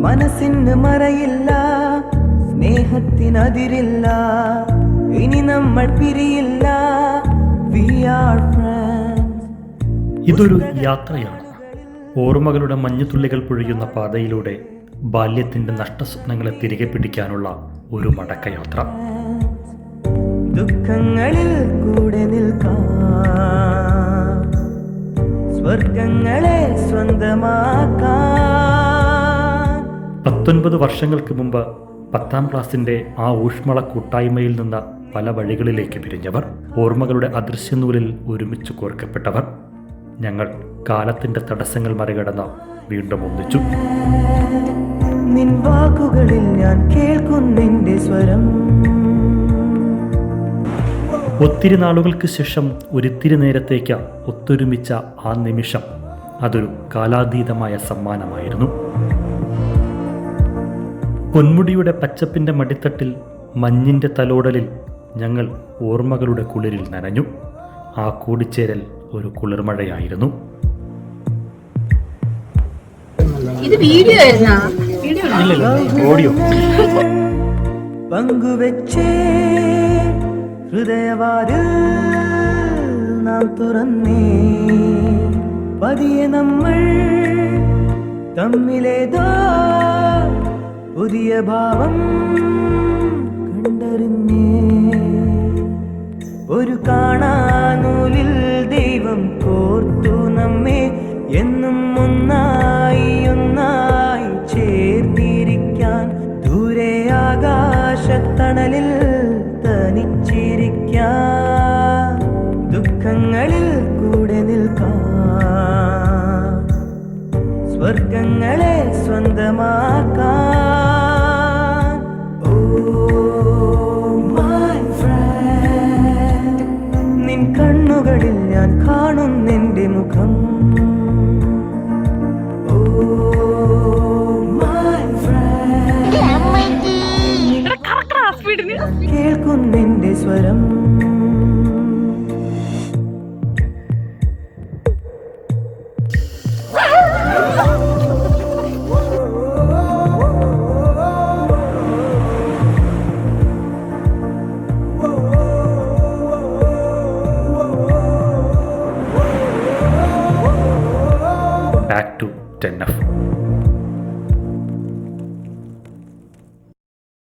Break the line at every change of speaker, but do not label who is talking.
മനസ്സിന് മറയില്ല, സ്നേഹത്തിനതിരില്ല, ഇനി നമ്മൾ പിരിയില്ല. We are friends.
ഇതൊരു യാത്രയാണ്. ഓർമ്മകളുടെ മഞ്ഞുതുള്ളികൾ പൊഴിയുന്ന പാതയിലൂടെ ബാല്യത്തിൻ്റെ നഷ്ടസ്വപ്നങ്ങളെ തിരികെ പിടിക്കാനുള്ള ഒരു മടക്കയാത്ര.
ദുഃഖങ്ങളിൽ കൂടെ നിൽക്കാം, സ്വർഗങ്ങളെ സ്വന്തമാക്കാം.
19 വർഷങ്ങൾക്ക് മുമ്പ് 10ാം ക്ലാസിൻ്റെ ആ ഊഷ്മള കൂട്ടായ്മയിൽ നിന്ന് പല വഴികളിലേക്ക് പിരിഞ്ഞവർ, ഓർമ്മകളുടെ അദൃശ്യനൂലിൽ ഒരുമിച്ച് കോർക്കപ്പെട്ടവർ. ഞങ്ങൾ കാലത്തിൻ്റെ തടസ്സങ്ങൾ മറികടന്ന് വീണ്ടും ഒന്നിച്ചു.
നിൻ വാക്കുകളിൽ ഞാൻ കേൾക്കുന്നെന്റെ സ്വരം.
ഒത്തിരി നാളുകൾക്ക് ശേഷം ഒരിത്തിരി നേരത്തേക്ക് ഒത്തൊരുമിച്ച ആ നിമിഷം അതൊരു കാലാതീതമായ സമ്മാനമായിരുന്നു. പൊന്മുടിയുടെ പച്ചപ്പിൻ്റെ മടിത്തട്ടിൽ മഞ്ഞിൻ്റെ തലോടലിൽ ഞങ്ങൾ ഓർമ്മകളുടെ കുളിരിൽ നനഞ്ഞു. ആ കൂടിച്ചേരൽ ഒരു കുളിർമഴയായിരുന്നു.
ഇത് വീഡിയോ
ഓഡിയോ
പങ്കുവെച്ചേ ഹൃദയവാതിൽ നാം തുറന്നേ, പതിയെ നമ്മൾ തമ്മിലേതോ പുതിയ ഭാവം കണ്ടറിഞ്ഞേ. ഒരു കാണാനൂലിൽ ദൈവം കോർത്തു നമ്മെ, എന്നും ഒന്നായി ഒന്നായി ചേർത്തിരിക്കാൻ. ദൂരെ ആകാശത്തണലിൽ തനിച്ചിരിക്കാൻ, ദുഃഖങ്ങളിൽ കൂടെ നിൽക്കാം, സ്വർഗങ്ങളെ സ്വന്തമാക്കാൻ. നിൻ കണ്ണുകളിൽ ഞാൻ കാണുന്നെന്റെ മുഖം. കേൾക്കുന്നെന്റെ സ്വരം.
Back to 10F.